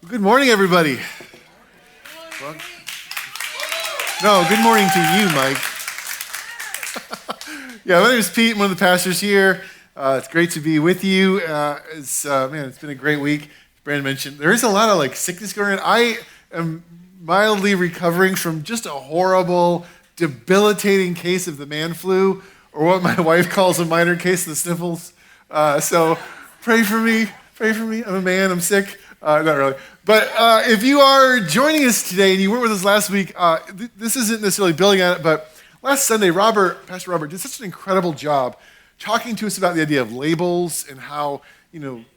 Good morning, everybody. Well, no, good morning to you, Mike. Yeah, my name is Pete. I'm one of the pastors here. It's great to be with you. It's been a great week. Brandon mentioned there is a lot of sickness going on. I am mildly recovering from just a horrible, debilitating case of the man flu, or what my wife calls a minor case of the sniffles. So pray for me. Pray for me. I'm a man. I'm sick. Not really. But if you are joining us today and you weren't with us last week, this isn't necessarily building on it, but last Sunday, Pastor Robert, did such an incredible job talking to us about the idea of labels and how,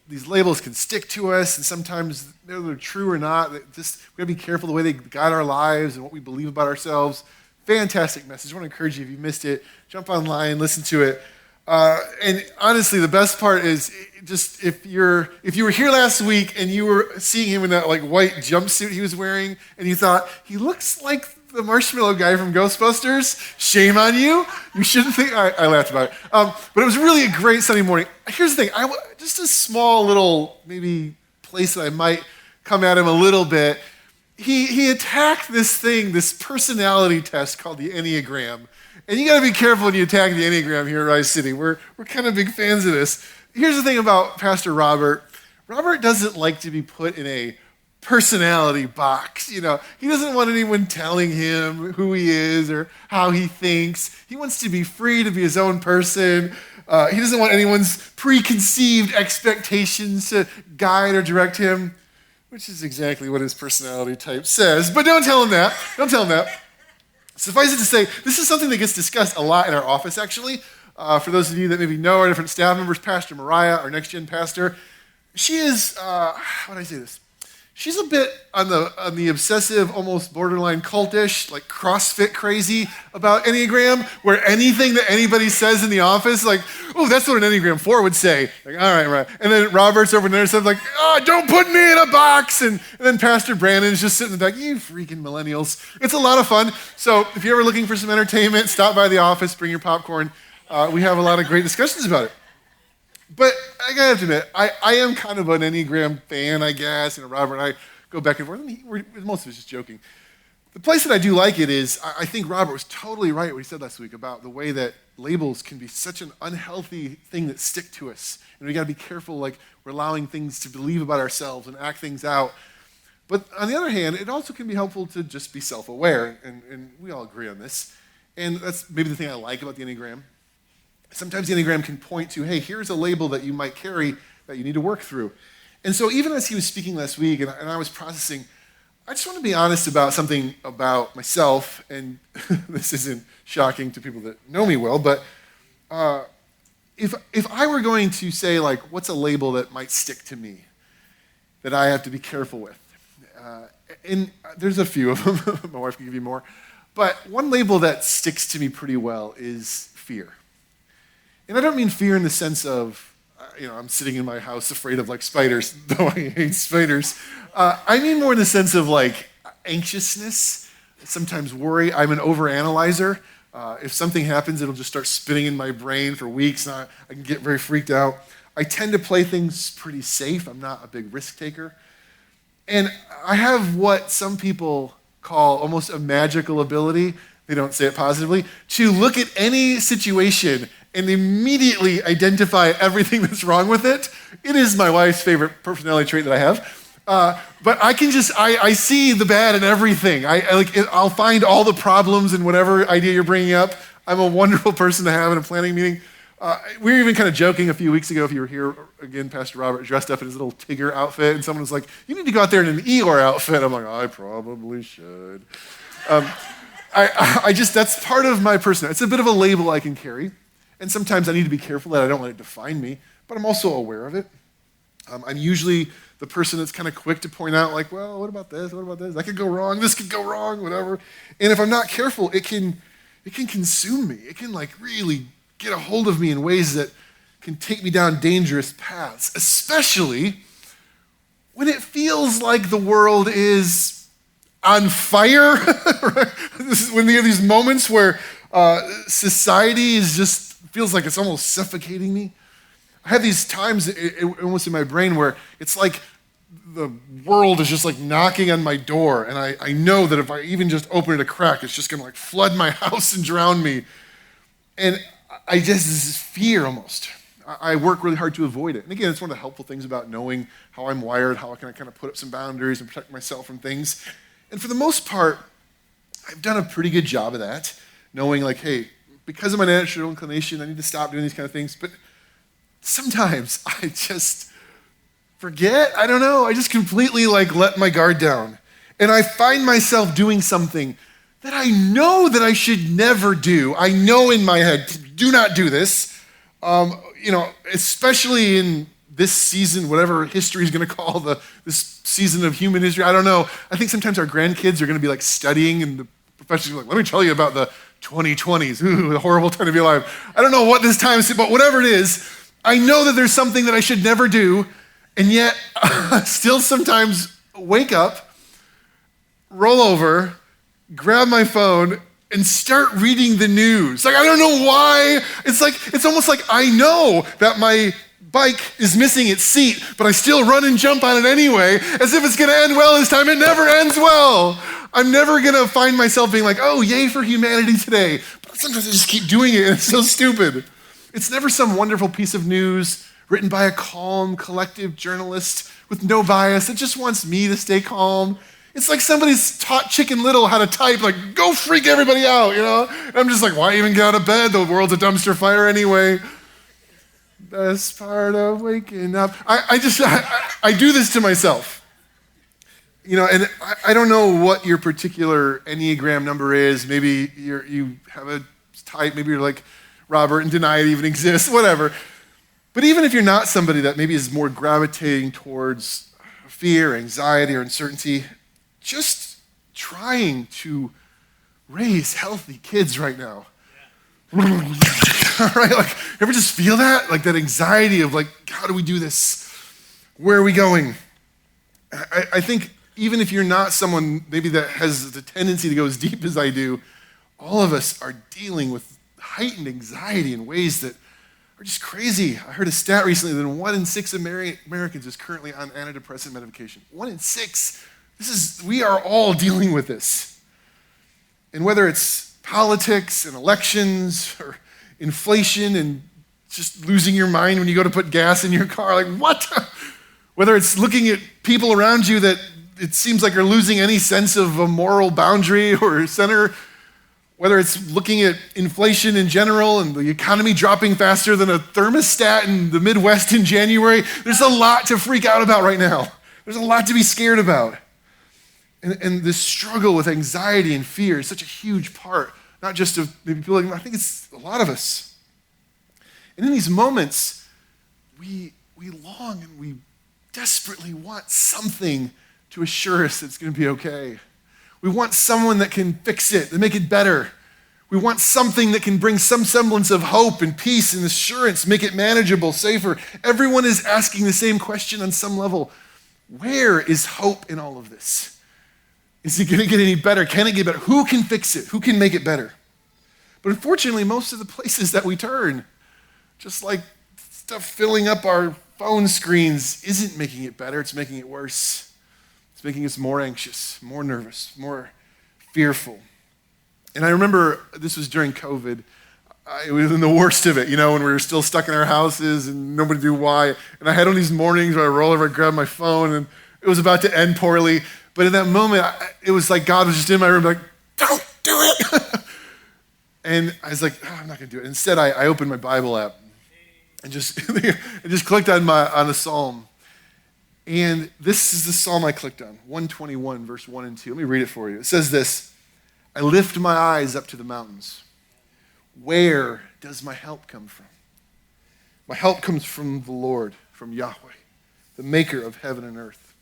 these labels can stick to us, and sometimes they're true or not. We got to be careful the way they guide our lives and what we believe about ourselves. Fantastic message. I want to encourage you, if you missed it, jump online, listen to it. And honestly, the best part is just if you were here last week and you were seeing him in that white jumpsuit he was wearing, and you thought he looks like the marshmallow guy from Ghostbusters, shame on you. You shouldn't think. I laughed about it, but it was really a great Sunday morning. Here's the thing: just a small little maybe place that I might come at him a little bit. He attacked this personality test called the Enneagram. And you got to be careful when you attack the Enneagram here at Rise City. We're kind of big fans of this. Here's the thing about Pastor Robert. Robert doesn't like to be put in a personality box. He doesn't want anyone telling him who he is or how he thinks. He wants to be free to be his own person. He doesn't want anyone's preconceived expectations to guide or direct him, which is exactly what his personality type says. But don't tell him that. Don't tell him that. Suffice it to say, this is something that gets discussed a lot in our office, actually. For those of you that maybe know our different staff members, Pastor Mariah, our next-gen pastor, she is, how do I say this? She's a bit on the obsessive, almost borderline cultish, CrossFit crazy about Enneagram, where anything that anybody says in the office, oh, that's what an Enneagram 4 would say. All right. And then Robert's over there and says, don't put me in a box. And then Pastor Brandon's just sitting in the back, you freaking millennials. It's a lot of fun. So if you're ever looking for some entertainment, stop by the office, bring your popcorn. We have a lot of great discussions about it. But I gotta have to admit, I am kind of an Enneagram fan, I guess. Robert and I go back and forth. Most of it's just joking. The place that I do like it is, I think Robert was totally right what he said last week about the way that labels can be such an unhealthy thing that stick to us. And we gotta be careful, we're allowing things to believe about ourselves and act things out. But on the other hand, it also can be helpful to just be self-aware, and we all agree on this. And that's maybe the thing I like about the Enneagram. Sometimes the Enneagram can point to, hey, here's a label that you might carry that you need to work through. And so even as he was speaking last week and I was processing, I just want to be honest about something about myself, and this isn't shocking to people that know me well, but if I were going to say, what's a label that might stick to me that I have to be careful with? And there's a few of them. My wife can give you more. But one label that sticks to me pretty well is fear. And I don't mean fear in the sense of, I'm sitting in my house afraid of spiders, though I hate spiders. I mean more in the sense of anxiousness, sometimes worry. I'm an overanalyzer. If something happens, it'll just start spinning in my brain for weeks, and I can get very freaked out. I tend to play things pretty safe. I'm not a big risk taker. And I have what some people call almost a magical ability, they don't say it positively, to look at any situation and immediately identify everything that's wrong with it. It is my wife's favorite personality trait that I have. But I can I see the bad in everything. I'll find all the problems in whatever idea you're bringing up. I'm a wonderful person to have in a planning meeting. We were even kind of joking a few weeks ago, if you were here, again, Pastor Robert dressed up in his little Tigger outfit, and someone was like, you need to go out there in an Eeyore outfit. I'm like, I probably should. That's part of my personality. It's a bit of a label I can carry. And sometimes I need to be careful that I don't let it define me, but I'm also aware of it. I'm usually the person that's kind of quick to point out, well, what about this? What about this? That could go wrong. This could go wrong, whatever. And if I'm not careful, it can consume me. It can really get a hold of me in ways that can take me down dangerous paths, especially when it feels like the world is on fire. When you have these moments where society feels like it's almost suffocating me. I have these times almost in my brain where it's like the world is just like knocking on my door, and I know that if I even just open it a crack, it's just gonna like flood my house and drown me. And I just, this is fear almost. I work really hard to avoid it. And again, it's one of the helpful things about knowing how I'm wired, how I can kind of put up some boundaries and protect myself from things. And for the most part, I've done a pretty good job of that, knowing like, hey, because of my natural inclination, I need to stop doing these kind of things. But sometimes I just forget, I don't know, I just completely like let my guard down. And I find myself doing something that I know that I should never do. I know in my head, do not do this. Especially in this season, whatever history is going to call this season of human history, I don't know. I think sometimes our grandkids are going to be like studying and the professors are like, let me tell you about the 2020s. Ooh, a horrible time to be alive. I don't know what this time is, but whatever it is, I know that there's something that I should never do, and yet still sometimes wake up, roll over, grab my phone, and start reading the news. Like, I don't know why. It's almost like I know that my bike is missing its seat, but I still run and jump on it anyway, as if it's gonna end well this time. It never ends well. I'm never gonna find myself being like, oh, yay for humanity today. But sometimes I just keep doing it, and it's so stupid. It's never some wonderful piece of news written by a calm, collective journalist with no bias that just wants me to stay calm. It's like somebody's taught Chicken Little how to type, like, go freak everybody out, you know? And I'm just like, why even get out of bed? The world's a dumpster fire anyway. Best part of waking up. I do this to myself. You know, and I don't know what your particular Enneagram number is. Maybe you have a type, maybe you're like Robert and deny it even exists, whatever. But even if you're not somebody that maybe is more gravitating towards fear, anxiety, or uncertainty, just trying to raise healthy kids right now. Yeah. Right? Like, ever just feel that? Like that anxiety of like, how do we do this? Where are we going? I think even if you're not someone maybe that has the tendency to go as deep as I do, all of us are dealing with heightened anxiety in ways that are just crazy. I heard a stat recently that 1 in 6 Americans is currently on antidepressant medication. 1 in 6. We are all dealing with this. And whether it's politics and elections or inflation and just losing your mind when you go to put gas in your car, like what? Whether it's looking at people around you that it seems like are losing any sense of a moral boundary or center, whether it's looking at inflation in general and the economy dropping faster than a thermostat in the Midwest in January, there's a lot to freak out about right now. There's a lot to be scared about. And this struggle with anxiety and fear is such a huge part, not just of maybe people, I think it's a lot of us. And in these moments, we long and we desperately want something to assure us that it's going to be okay. We want someone that can fix it, that make it better. We want something that can bring some semblance of hope and peace and assurance, make it manageable, safer. Everyone is asking the same question on some level. Where is hope in all of this? Is it going to get any better? Can it get better? Who can fix it? Who can make it better? But unfortunately, most of the places that we turn, just like stuff filling up our phone screens, isn't making it better. It's making it worse. It's making us more anxious, more nervous, more fearful. And I remember this was during COVID. It was in the worst of it, you know, when we were still stuck in our houses and nobody knew why. And I had on these mornings where I roll over, I grab my phone, and it was about to end poorly. But in that moment, it was like God was just in my room like, don't do it. And I was like, oh, I'm not going to do it. Instead, I opened my Bible app and just clicked on a psalm. And this is the psalm I clicked on, 121, verse 1 and 2. Let me read it for you. It says this, I lift my eyes up to the mountains. Where does my help come from? My help comes from the Lord, from Yahweh, the maker of heaven and earth.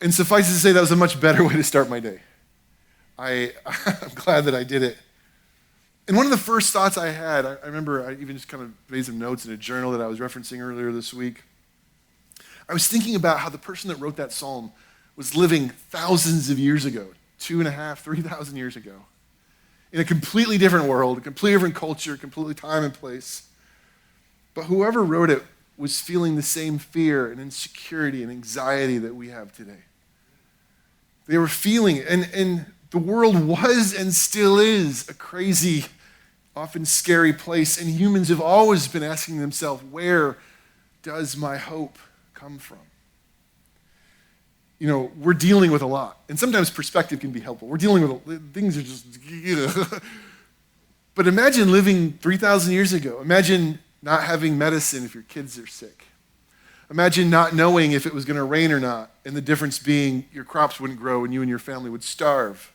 And suffice it to say, that was a much better way to start my day. I'm glad that I did it. And one of the first thoughts I had, I remember I even just kind of made some notes in a journal that I was referencing earlier this week. I was thinking about how the person that wrote that psalm was living thousands of years ago, 2,500, 3,000 years ago, in a completely different world, a completely different culture, completely time and place. But whoever wrote it was feeling the same fear and insecurity and anxiety that we have today. They were feeling it. And the world was and still is a crazy, often scary place. And humans have always been asking themselves, where does my hope come from? You know, we're dealing with a lot. And sometimes perspective can be helpful. We're dealing with, things are just, But imagine living 3,000 years ago. Imagine not having medicine if your kids are sick. Imagine not knowing if it was going to rain or not, and the difference being your crops wouldn't grow and you and your family would starve.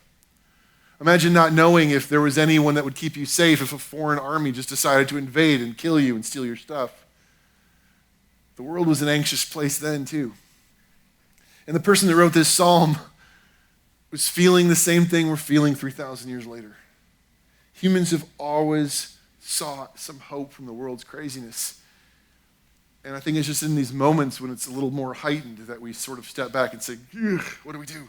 Imagine not knowing if there was anyone that would keep you safe if a foreign army just decided to invade and kill you and steal your stuff. The world was an anxious place then, too. And the person that wrote this psalm was feeling the same thing we're feeling 3,000 years later. Humans have always sought some hope from the world's craziness. And I think it's just in these moments when it's a little more heightened that we sort of step back and say, what do we do?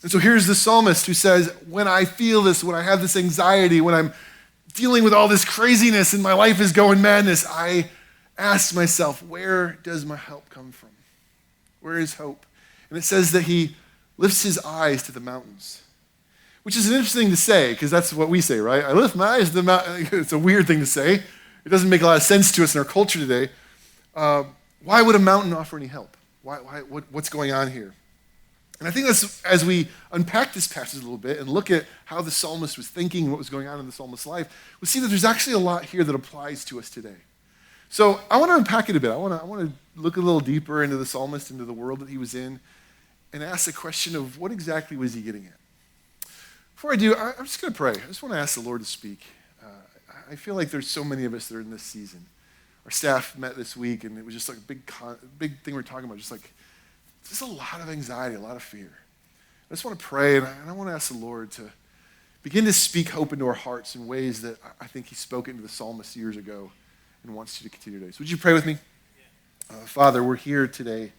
And so here's the psalmist who says, when I feel this, when I have this anxiety, when I'm dealing with all this craziness and my life is going madness, I ask myself, where does my help come from? Where is hope? And it says that he lifts his eyes to the mountains, which is an interesting to say because that's what we say, right? I lift my eyes to the mountain. It's a weird thing to say. It doesn't make a lot of sense to us in our culture today. Why would a mountain offer any help? What's going on here? And I think as we unpack this passage a little bit and look at how the psalmist was thinking, what was going on in the psalmist's life, we'll see that there's actually a lot here that applies to us today. So I want to unpack it a bit. I want to look a little deeper into the psalmist, into the world that he was in, and ask the question of what exactly was he getting at? Before I do, I'm just going to pray. I just want to ask the Lord to speak. I feel like there's so many of us that are in this season. Our staff met this week, and it was just like a big thing we're talking about, just a lot of anxiety, a lot of fear. I just want to pray, and I want to ask the Lord to begin to speak hope into our hearts in ways that I think he spoke into the psalmist years ago and wants you to continue today. So would you pray with me? Father, we're here today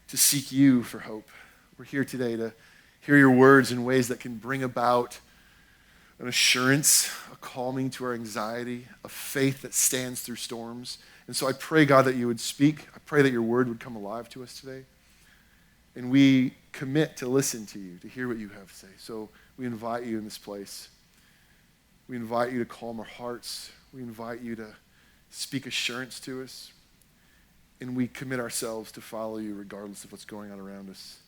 to seek you for hope. We're here today to hear your words in ways that can bring about an assurance, a calming to our anxiety, a faith that stands through storms. And so I pray, God, that you would speak. I pray that your word would come alive to us today. And we commit to listen to you, to hear what you have to say. So we invite you in this place. We invite you to calm our hearts. We invite you to speak assurance to us. And we commit ourselves to follow you regardless of what's going on around us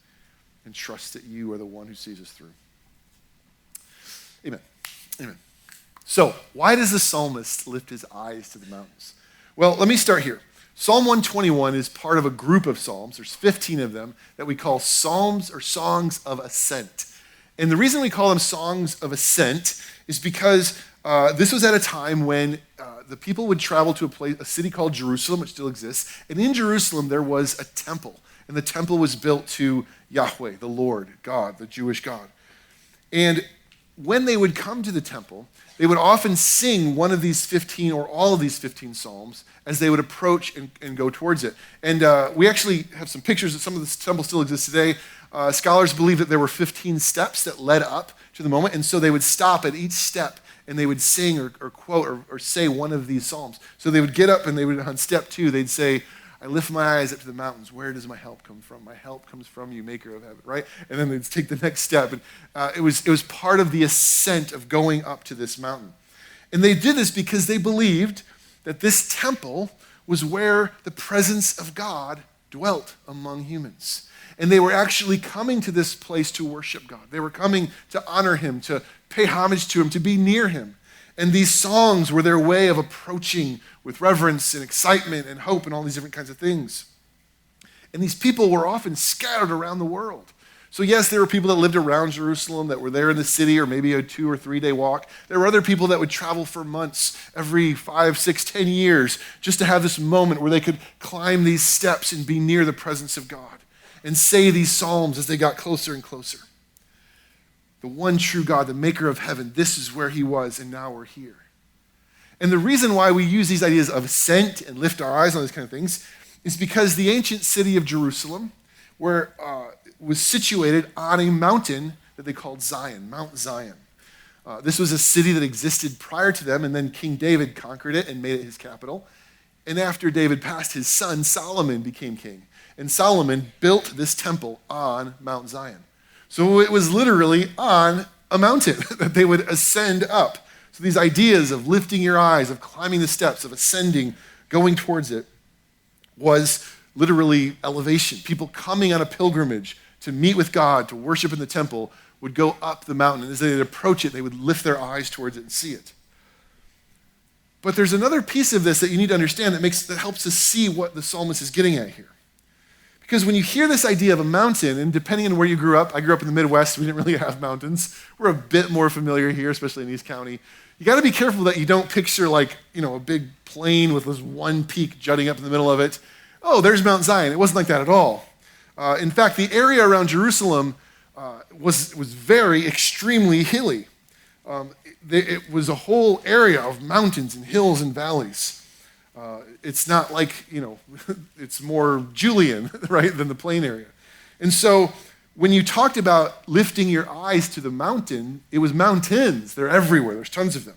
and trust that you are the one who sees us through. Amen. Amen. So, why does the psalmist lift his eyes to the mountains? Well, let me start here. Psalm 121 is part of a group of psalms. There's 15 of them that we call psalms or songs of ascent. And the reason we call them songs of ascent is because this was at a time when the people would travel to a city called Jerusalem, which still exists. And in Jerusalem, there was a temple. And the temple was built to Yahweh, the Lord, God, the Jewish God. And when they would come to the temple, they would often sing one of these 15 or all of these 15 psalms as they would approach and go towards it. And we actually have some pictures that some of the temple still exists today. Scholars believe that there were 15 steps that led up to the moment, and so they would stop at each step and they would sing or quote or say one of these psalms. So they would get up and they would, on step 2, they'd say, I lift my eyes up to the mountains. Where does my help come from? My help comes from you, maker of heaven, right? And then they'd take the next step. And it was part of the ascent of going up to this mountain. And they did this because they believed that this temple was where the presence of God dwelt among humans. And they were actually coming to this place to worship God. They were coming to honor him, to pay homage to him, to be near him. And these songs were their way of approaching with reverence and excitement and hope and all these different kinds of things. And these people were often scattered around the world. So yes, there were people that lived around Jerusalem that were there in the city, or maybe a 2 or 3 day walk. There were other people that would travel for months, every 5, 6, 10 years, just to have this moment where they could climb these steps and be near the presence of God and say these psalms as they got closer and closer. The one true God, the maker of heaven, this is where he was, and now we're here. And the reason why we use these ideas of ascent and lift our eyes on these kind of things is because the ancient city of Jerusalem was situated on a mountain that they called Zion, Mount Zion. This was a city that existed prior to them, and then King David conquered it and made it his capital. And after David passed, his son Solomon became king. And Solomon built this temple on Mount Zion. So it was literally on a mountain that they would ascend up. So these ideas of lifting your eyes, of climbing the steps, of ascending, going towards it, was literally elevation. People coming on a pilgrimage to meet with God, to worship in the temple, would go up the mountain. And as they would approach it, they would lift their eyes towards it and see it. But there's another piece of this that you need to understand that helps us see what the psalmist is getting at here. Because when you hear this idea of a mountain, and depending on where you grew up, I grew up in the Midwest, we didn't really have mountains. We're a bit more familiar here, especially in East County. You got to be careful that you don't picture a big plain with this one peak jutting up in the middle of it. Oh, there's Mount Zion. It wasn't like that at all. In fact, the area around Jerusalem was very extremely hilly. It was a whole area of mountains and hills and valleys. It's not like, it's more Julian, right, than the plain area. And so when you talked about lifting your eyes to the mountain, it was mountains. They're everywhere. There's tons of them.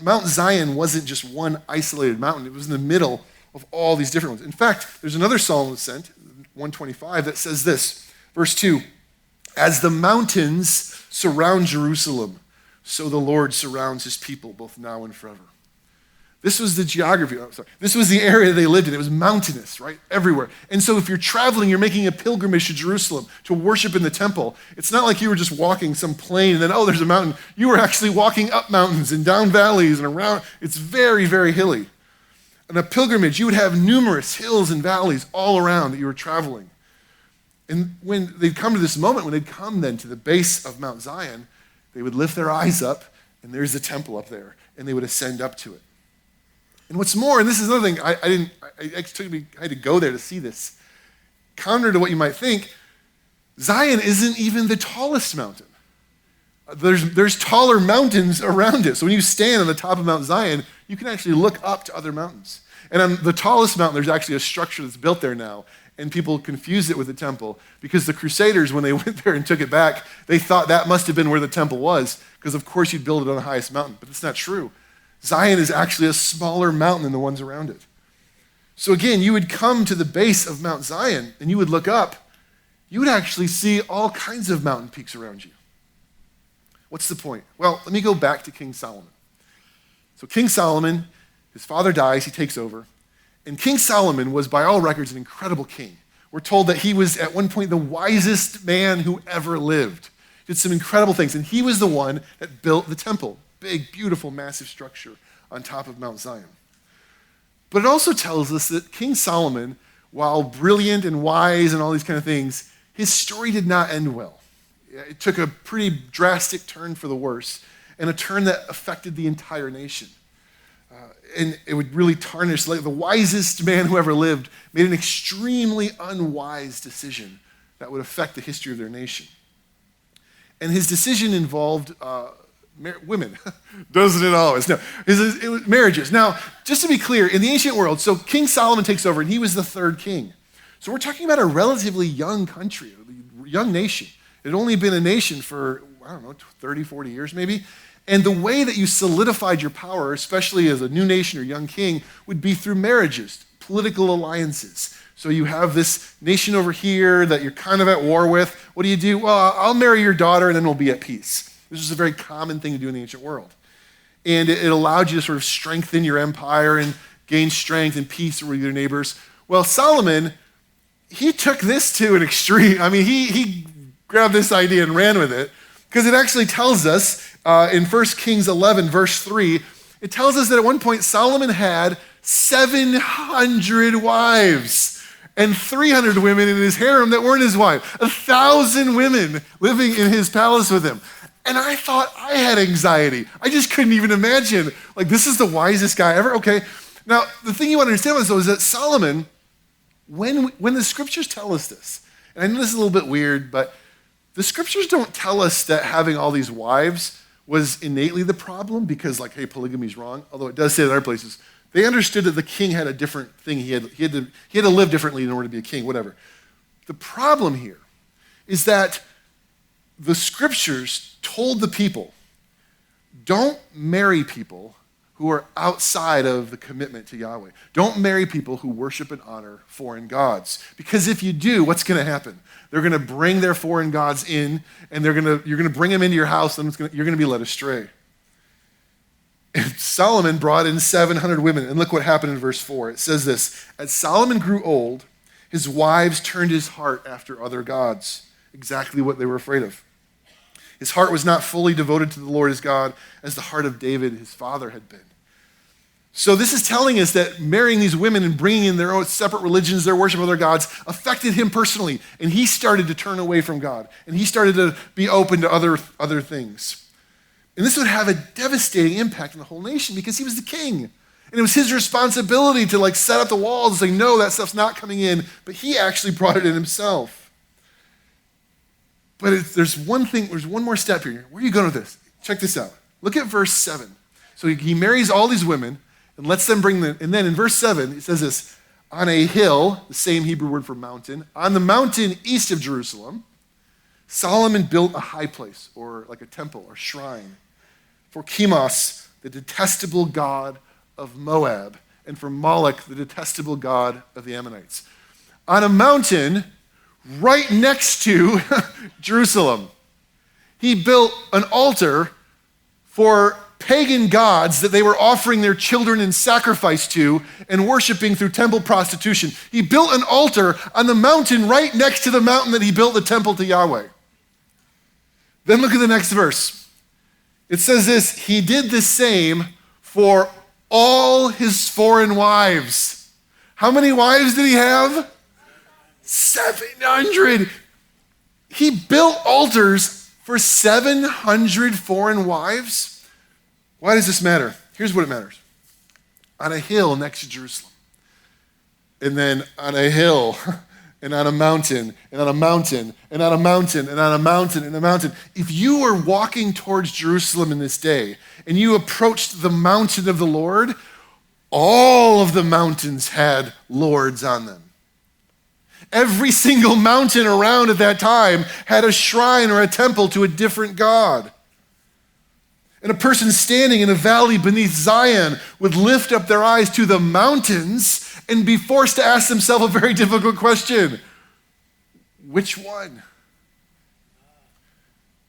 Mount Zion wasn't just one isolated mountain. It was in the middle of all these different ones. In fact, there's another psalm that's sent, 125, that says this, verse 2, as the mountains surround Jerusalem, so the Lord surrounds his people both now and forever. This was the geography. This was the area they lived in. It was mountainous, right? Everywhere. And so if you're traveling, you're making a pilgrimage to Jerusalem to worship in the temple. It's not like you were just walking some plain and then, there's a mountain. You were actually walking up mountains and down valleys and around. It's very, very hilly. On a pilgrimage, you would have numerous hills and valleys all around that you were traveling. And when they'd come to this moment, when they'd come then to the base of Mount Zion, they would lift their eyes up, and there's the temple up there, and they would ascend up to it. And what's more, and this is another thing, I had to go there to see this. Counter to what you might think, Zion isn't even the tallest mountain. There's taller mountains around it. So when you stand on the top of Mount Zion, you can actually look up to other mountains. And on the tallest mountain, there's actually a structure that's built there now. And people confused it with the temple because the Crusaders, when they went there and took it back, they thought that must have been where the temple was because, of course, you'd build it on the highest mountain. But it's not true. Zion is actually a smaller mountain than the ones around it. So again, you would come to the base of Mount Zion and you would look up. You would actually see all kinds of mountain peaks around you. What's the point? Well, let me go back to King Solomon. So King Solomon, his father dies, he takes over. And King Solomon was, by all records, an incredible king. We're told that he was, at one point, the wisest man who ever lived. Did some incredible things. And he was the one that built the temple. Big, beautiful, massive structure on top of Mount Zion. But it also tells us that King Solomon, while brilliant and wise and all these kind of things, his story did not end well. It took a pretty drastic turn for the worse, and a turn that affected the entire nation. And it would really tarnish, like the wisest man who ever lived made an extremely unwise decision that would affect the history of their nation. And his decision involved women. Doesn't it always? No, it was marriages. Now, just to be clear, in the ancient world, so King Solomon takes over and he was the third king. So we're talking about a relatively young country, a young nation. It had only been a nation for, 30, 40 years maybe. And the way that you solidified your power, especially as a new nation or young king, would be through marriages, political alliances. So you have this nation over here that you're kind of at war with. What do? Well, I'll marry your daughter and then we'll be at peace. This was a very common thing to do in the ancient world. And it allowed you to sort of strengthen your empire and gain strength and peace with your neighbors. Well, Solomon, he took this to an extreme. I mean, he grabbed this idea and ran with it because it actually tells us in 1 Kings 11, verse 3, it tells us that at one point Solomon had 700 wives and 300 women in his harem that weren't his wife. 1,000 women living in his palace with him. And I thought I had anxiety. I just couldn't even imagine. Like, this is the wisest guy ever? Okay. Now, the thing you want to understand with this, though, is that Solomon, when the scriptures tell us this, and I know this is a little bit weird, but the scriptures don't tell us that having all these wives was innately the problem because, hey, polygamy's wrong, although it does say that in other places. They understood that the king had a different thing. He had to live differently in order to be a king, whatever. The problem here is that the scriptures told the people, don't marry people who who are outside of the commitment to Yahweh. Don't marry people who worship and honor foreign gods. Because if you do, what's going to happen? They're going to bring their foreign gods in, and you're going to bring them into your house, and you're going to be led astray. And Solomon brought in 700 women, and look what happened in verse 4. It says this: as Solomon grew old, his wives turned his heart after other gods, exactly what they were afraid of. His heart was not fully devoted to the Lord his God, as the heart of David, his father, had been. So this is telling us that marrying these women and bringing in their own separate religions, their worship of other gods, affected him personally. And he started to turn away from God. And he started to be open to other things. And this would have a devastating impact on the whole nation because he was the king. And it was his responsibility to set up the walls and say, no, that stuff's not coming in. But he actually brought it in himself. But there's one more step here. Where are you going with this? Check this out. Look at verse 7. So he marries all these women and lets them bring them. And then in verse 7, it says this: on a hill, the same Hebrew word for mountain, on the mountain east of Jerusalem, Solomon built a high place, or like a temple or shrine, for Chemosh, the detestable god of Moab, and for Moloch, the detestable god of the Ammonites. On a mountain right next to Jerusalem, he built an altar for pagan gods that they were offering their children in sacrifice to and worshiping through temple prostitution. He built an altar on the mountain right next to the mountain that he built the temple to Yahweh. Then look at the next verse. It says this: he did the same for all his foreign wives. How many wives did he have? 700. He built altars for 700 foreign wives. Why does this matter? Here's what it matters. On a hill next to Jerusalem, and then on a hill, and on a mountain, and on a mountain, and on a mountain, and on a mountain, and a mountain. If you were walking towards Jerusalem in this day, and you approached the mountain of the Lord, all of the mountains had lords on them. Every single mountain around at that time had a shrine or a temple to a different god. And a person standing in a valley beneath Zion would lift up their eyes to the mountains and be forced to ask themselves a very difficult question. Which one?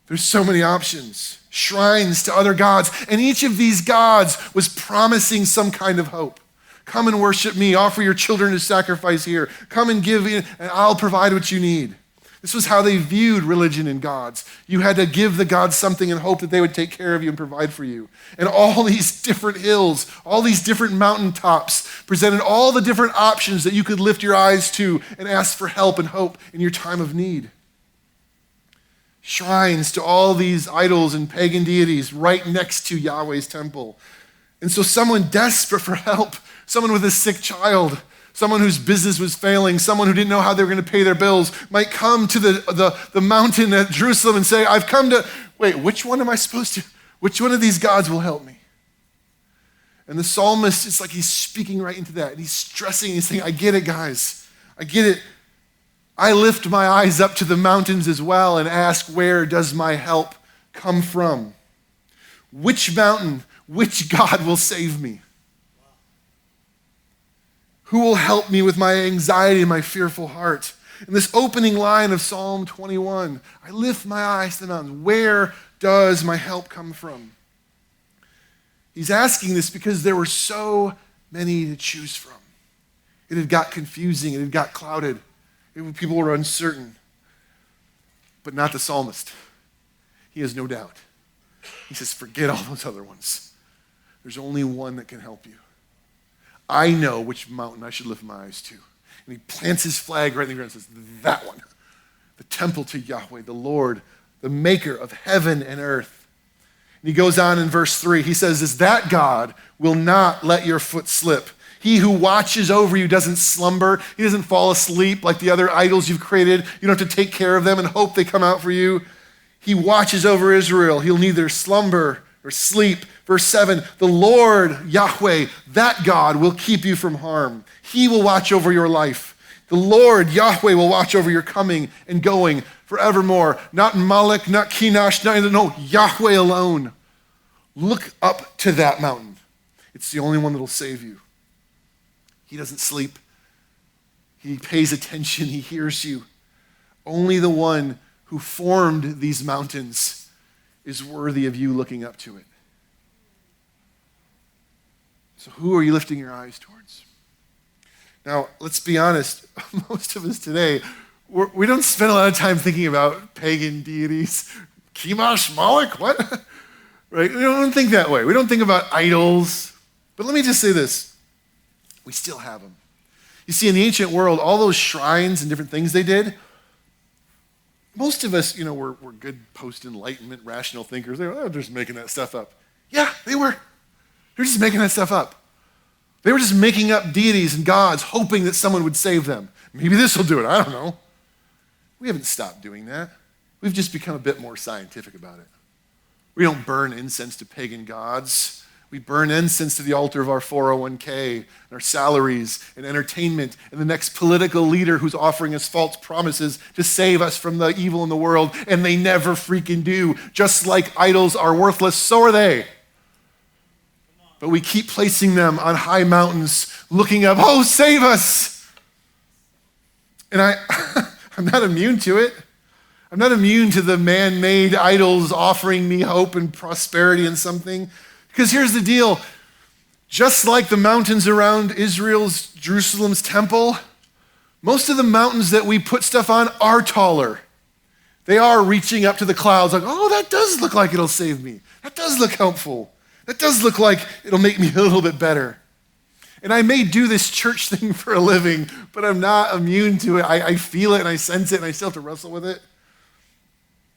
There's so many options. Shrines to other gods. And each of these gods was promising some kind of hope. Come and worship me. Offer your children as sacrifice here. Come and give, and I'll provide what you need. This was how they viewed religion and gods. You had to give the gods something and hope that they would take care of you and provide for you. And all these different hills, all these different mountaintops presented all the different options that you could lift your eyes to and ask for help and hope in your time of need. Shrines to all these idols and pagan deities right next to Yahweh's temple. And so someone desperate for help, someone with a sick child, someone whose business was failing, someone who didn't know how they were going to pay their bills, might come to the mountain at Jerusalem and say, I've come to, wait, which one am I supposed to, which one of these gods will help me? And the psalmist, it's like he's speaking right into that. And he's stressing, he's saying, I get it, guys. I get it. I lift my eyes up to the mountains as well and ask, where does my help come from? Which mountain, which God will save me? Who will help me with my anxiety and my fearful heart? In this opening line of Psalm 21, I lift my eyes to the mountains. Where does my help come from? He's asking this because there were so many to choose from. It had got confusing. It had got clouded. People were uncertain. But not the psalmist. He has no doubt. He says, forget all those other ones. There's only one that can help you. I know which mountain I should lift my eyes to. And he plants his flag right in the ground and says, that one. The temple to Yahweh, the Lord, the maker of heaven and earth. And he goes on in verse 3. He says this, that God will not let your foot slip. He who watches over you doesn't slumber. He doesn't fall asleep like the other idols you've created. You don't have to take care of them and hope they come out for you. He watches over Israel. He'll neither slumber or sleep. Verse 7, the Lord, Yahweh, that God will keep you from harm. He will watch over your life. The Lord, Yahweh, will watch over your coming and going forevermore. Not Moloch, not Chemosh, no, Yahweh alone. Look up to that mountain It's the only one that'll save you. He doesn't sleep. He pays attention. He hears you. Only the one who formed these mountains is worthy of you looking up to it. So who are you lifting your eyes towards? Now, let's be honest. Most of us today, we don't spend a lot of time thinking about pagan deities. Chemosh, Moloch, what? Right? We don't think that way. We don't think about idols. But let me just say this. We still have them. You see, in the ancient world, all those shrines and different things they did, most of us, we're good post-enlightenment rational thinkers. They're just making that stuff up. Yeah, they were. They're just making that stuff up. They were just making up deities and gods, hoping that someone would save them. Maybe this will do it. I don't know. We haven't stopped doing that. We've just become a bit more scientific about it. We don't burn incense to pagan gods. We burn incense to the altar of our 401k, and our salaries, and entertainment, and the next political leader who's offering us false promises to save us from the evil in the world, and they never freaking do. Just like idols are worthless, so are they. But we keep placing them on high mountains, looking up, oh, save us. And I'm not immune to it. I'm not immune to the man-made idols offering me hope and prosperity and something. Because here's the deal. Just like the mountains around Jerusalem's temple, most of the mountains that we put stuff on are taller. They are reaching up to the clouds like, oh, that does look like it'll save me. That does look helpful. That does look like it'll make me a little bit better. And I may do this church thing for a living, but I'm not immune to it. I feel it and I sense it and I still have to wrestle with it.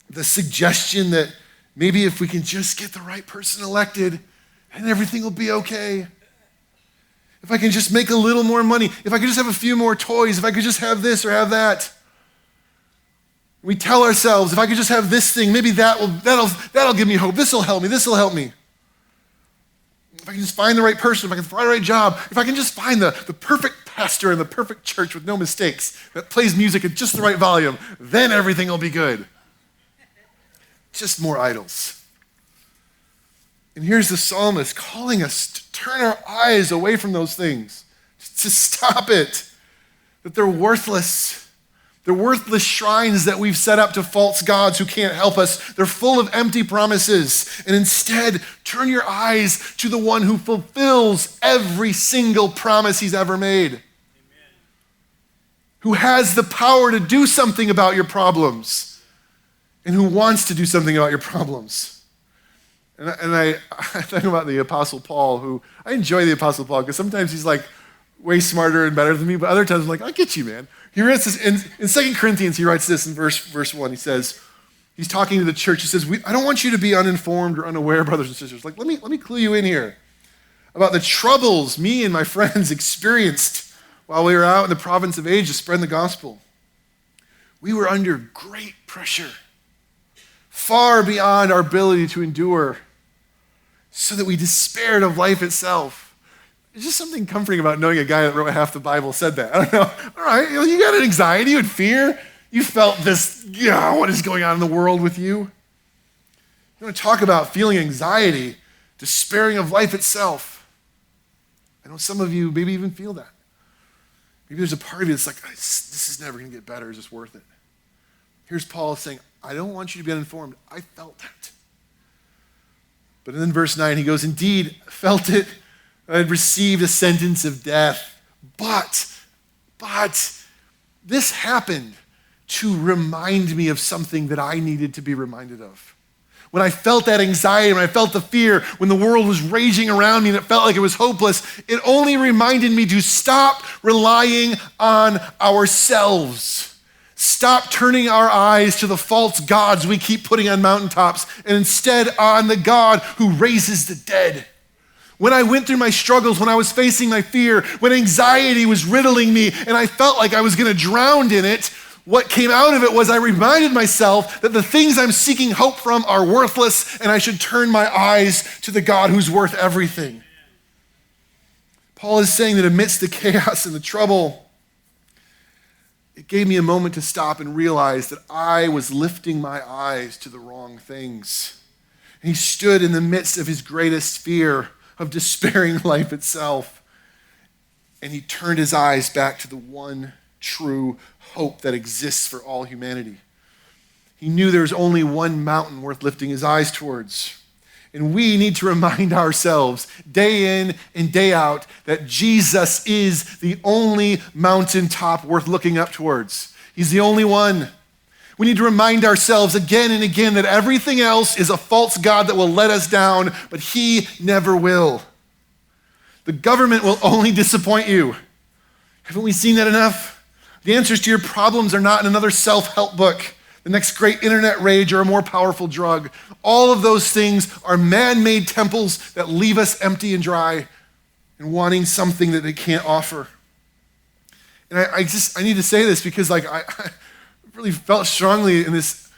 The suggestion that maybe if we can just get the right person elected and everything will be okay. If I can just make a little more money, if I could just have a few more toys, if I could just have this or have that. We tell ourselves, if I could just have this thing, maybe that'll give me hope. This will help me. This will help me. If I can just find the right person, if I can find the right job, if I can just find the perfect pastor in the perfect church with no mistakes that plays music at just the right volume, then everything will be good. Just more idols. And here's the psalmist calling us to turn our eyes away from those things, to stop it, that they're worthless. They're worthless shrines that we've set up to false gods who can't help us. They're full of empty promises. And instead, turn your eyes to the one who fulfills every single promise he's ever made. Amen. Who has the power to do something about your problems and who wants to do something about your problems. And I think about the Apostle Paul, who I enjoy the Apostle Paul because sometimes he's like way smarter and better than me, but other times I'm like, I get you, man. He writes this in 2 Corinthians, he writes this in verse 1. He says, he's talking to the church. He says, I don't want you to be uninformed or unaware, brothers and sisters. Like, let me clue you in here about the troubles me and my friends experienced while we were out in the province of Asia spreading the gospel. We were under great pressure, far beyond our ability to endure, so that we despaired of life itself. There's just something comforting about knowing a guy that wrote half the Bible said that. I don't know. All right, you got an anxiety and fear. You felt this, what is going on in the world with you? You want to talk about feeling anxiety, despairing of life itself. I know some of you maybe even feel that. Maybe there's a part of you that's like, this is never going to get better. Is this worth it? Here's Paul saying, I don't want you to be uninformed. I felt that. But then in verse 9, he goes, indeed, felt it. I had received a sentence of death. But this happened to remind me of something that I needed to be reminded of. When I felt that anxiety, when I felt the fear, when the world was raging around me and it felt like it was hopeless, it only reminded me to stop relying on ourselves. Stop turning our eyes to the false gods we keep putting on mountaintops and instead on the God who raises the dead. When I went through my struggles, when I was facing my fear, when anxiety was riddling me and I felt like I was going to drown in it, what came out of it was I reminded myself that the things I'm seeking hope from are worthless and I should turn my eyes to the God who's worth everything. Paul is saying that amidst the chaos and the trouble, it gave me a moment to stop and realize that I was lifting my eyes to the wrong things. And he stood in the midst of his greatest fear, of despairing life itself. And he turned his eyes back to the one true hope that exists for all humanity. He knew there was only one mountain worth lifting his eyes towards. And we need to remind ourselves day in and day out that Jesus is the only mountaintop worth looking up towards. He's the only one. We need to remind ourselves again and again that everything else is a false god that will let us down, but he never will. The government will only disappoint you. Haven't we seen that enough? The answers to your problems are not in another self-help book, the next great internet rage, or a more powerful drug. All of those things are man-made temples that leave us empty and dry and wanting something that they can't offer. And I need to say this because I really felt strongly in this.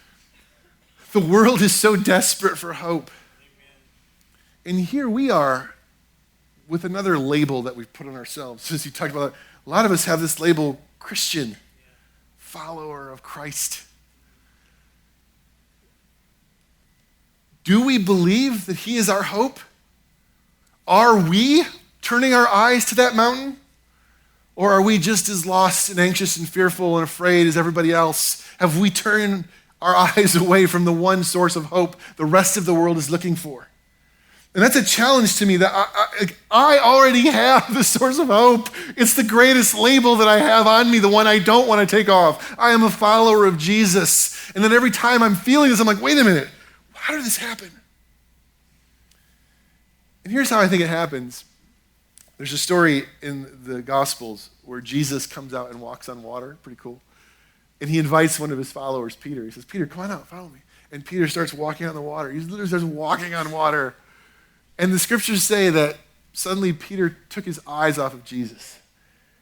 The world is so desperate for hope. And here we are with another label that we've put on ourselves. As you talked about, a lot of us have this label, Christian, follower of Christ. Do we believe that he is our hope? Are we turning our eyes to that mountain? Or are we just as lost and anxious and fearful and afraid as everybody else? Have we turned our eyes away from the one source of hope the rest of the world is looking for? And that's a challenge to me that I already have the source of hope. It's the greatest label that I have on me, the one I don't want to take off. I am a follower of Jesus. And then every time I'm feeling this, I'm like, wait a minute, how did this happen? And here's how I think it happens. There's a story in the Gospels where Jesus comes out and walks on water. Pretty cool. And he invites one of his followers, Peter. He says, Peter, come on out, follow me. And Peter starts walking on the water. He literally starts walking on water. And the scriptures say that suddenly Peter took his eyes off of Jesus.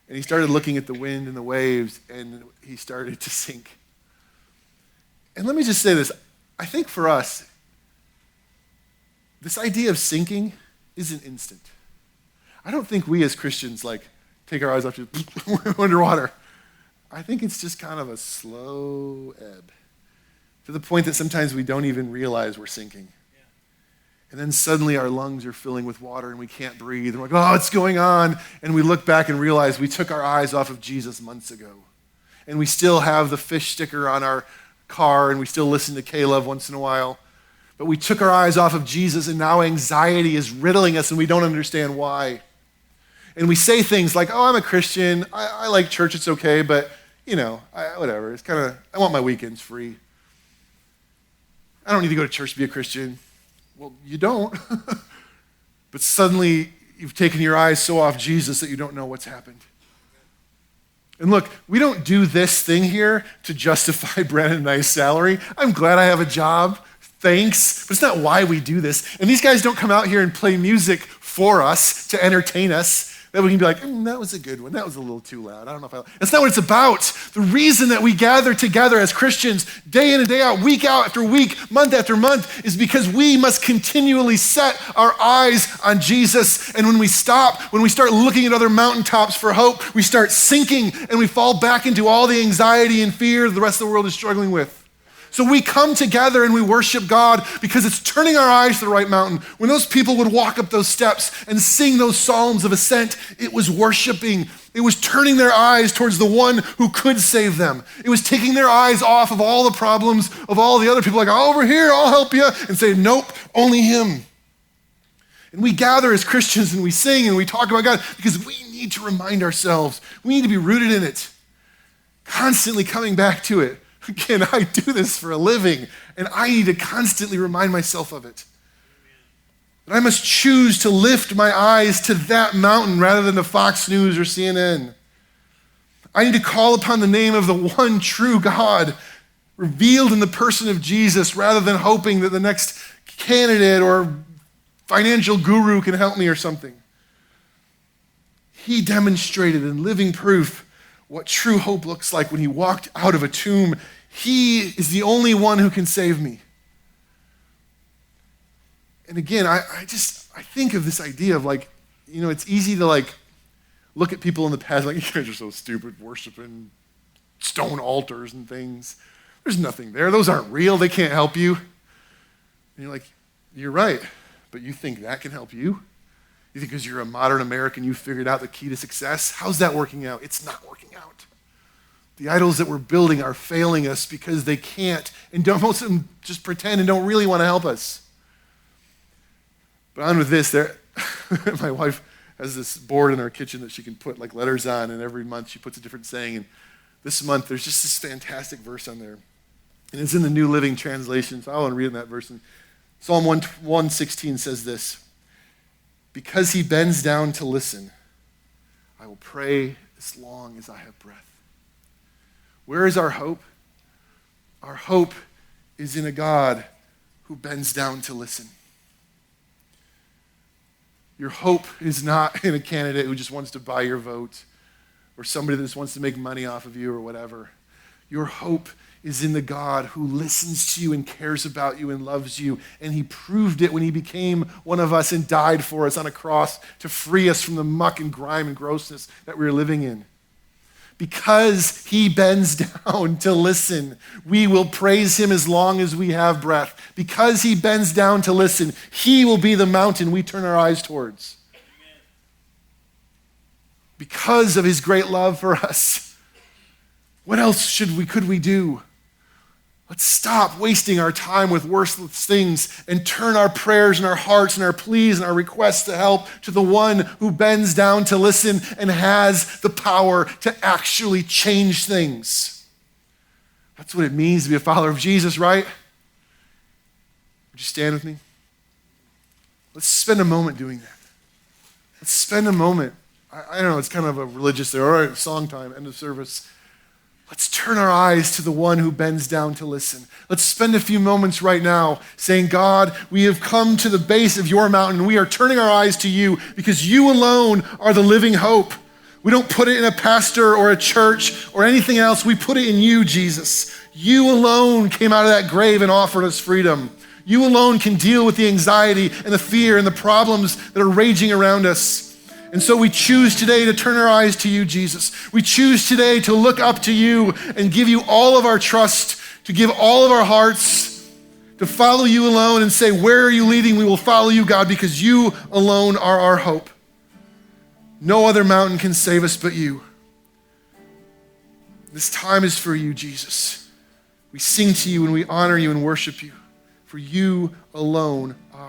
And he started looking at the wind and the waves, and he started to sink. And let me just say this. I think for us, this idea of sinking isn't instant. I don't think we as Christians take our eyes off to underwater. I think it's just kind of a slow ebb to the point that sometimes we don't even realize we're sinking. Yeah. And then suddenly our lungs are filling with water and we can't breathe. And we're like, oh, what's going on? And we look back and realize we took our eyes off of Jesus months ago. And we still have the fish sticker on our car and we still listen to K-Love once in a while. But we took our eyes off of Jesus and now anxiety is riddling us and we don't understand why. And we say things like, oh, I'm a Christian, I like church, it's okay, but, whatever. It's kind of, I want my weekends free. I don't need to go to church to be a Christian. Well, you don't. But suddenly, you've taken your eyes so off Jesus that you don't know what's happened. And look, we don't do this thing here to justify Brandon and I's salary. I'm glad I have a job. Thanks. But it's not why we do this. And these guys don't come out here and play music for us to entertain us. That we can be like, that was a good one. That was a little too loud. I don't know if I... That's not what it's about. The reason that we gather together as Christians day in and day out after week, month after month, is because we must continually set our eyes on Jesus. And when we start looking at other mountaintops for hope, we start sinking and we fall back into all the anxiety and fear the rest of the world is struggling with. So we come together and we worship God because it's turning our eyes to the right mountain. When those people would walk up those steps and sing those psalms of ascent, it was worshiping. It was turning their eyes towards the one who could save them. It was taking their eyes off of all the problems of all the other people, like, oh, over here, I'll help you, and say, nope, only him. And we gather as Christians and we sing and we talk about God because we need to remind ourselves. We need to be rooted in it, constantly coming back to it. Again, I do this for a living, and I need to constantly remind myself of it. But I must choose to lift my eyes to that mountain rather than to Fox News or CNN. I need to call upon the name of the one true God revealed in the person of Jesus rather than hoping that the next candidate or financial guru can help me or something. He demonstrated in living proof what true hope looks like when he walked out of a tomb. He is the only one who can save me. And again, I think of this idea of it's easy to look at people in the past like, you guys are so stupid, worshiping stone altars and things. There's nothing there. Those aren't real. They can't help you. And you're like, you're right, but you think that can help you? You think because you're a modern American, you figured out the key to success? How's that working out? It's not working out. The idols that we're building are failing us because they can't, and most of them just pretend and don't really want to help us. But on with this, my wife has this board in our kitchen that she can put like letters on, and every month she puts a different saying. And this month there's just this fantastic verse on there. And it's in the New Living Translation, so I want to read that verse. And Psalm 116 says this: because he bends down to listen, I will pray as long as I have breath. Where is our hope? Our hope is in a God who bends down to listen. Your hope is not in a candidate who just wants to buy your vote or somebody that just wants to make money off of you or whatever. Your hope is in the God who listens to you and cares about you and loves you. And he proved it when he became one of us and died for us on a cross to free us from the muck and grime and grossness that we were living in. Because he bends down to listen, we will praise him as long as we have breath. Because he bends down to listen, he will be the mountain we turn our eyes towards. Amen. Because of his great love for us, what else could we do? Let's stop wasting our time with worthless things and turn our prayers and our hearts and our pleas and our requests to help to the one who bends down to listen and has the power to actually change things. That's what it means to be a follower of Jesus, right? Would you stand with me? Let's spend a moment doing that. Let's spend a moment. I don't know, it's kind of a religious there. All right, song time, end of service. Let's turn our eyes to the one who bends down to listen. Let's spend a few moments right now saying, God, we have come to the base of your mountain. We are turning our eyes to you because you alone are the living hope. We don't put it in a pastor or a church or anything else. We put it in you, Jesus. You alone came out of that grave and offered us freedom. You alone can deal with the anxiety and the fear and the problems that are raging around us. And so we choose today to turn our eyes to you, Jesus. We choose today to look up to you and give you all of our trust, to give all of our hearts, to follow you alone and say, where are you leading? We will follow you, God, because you alone are our hope. No other mountain can save us but you. This time is for you, Jesus. We sing to you and we honor you and worship you, for you alone are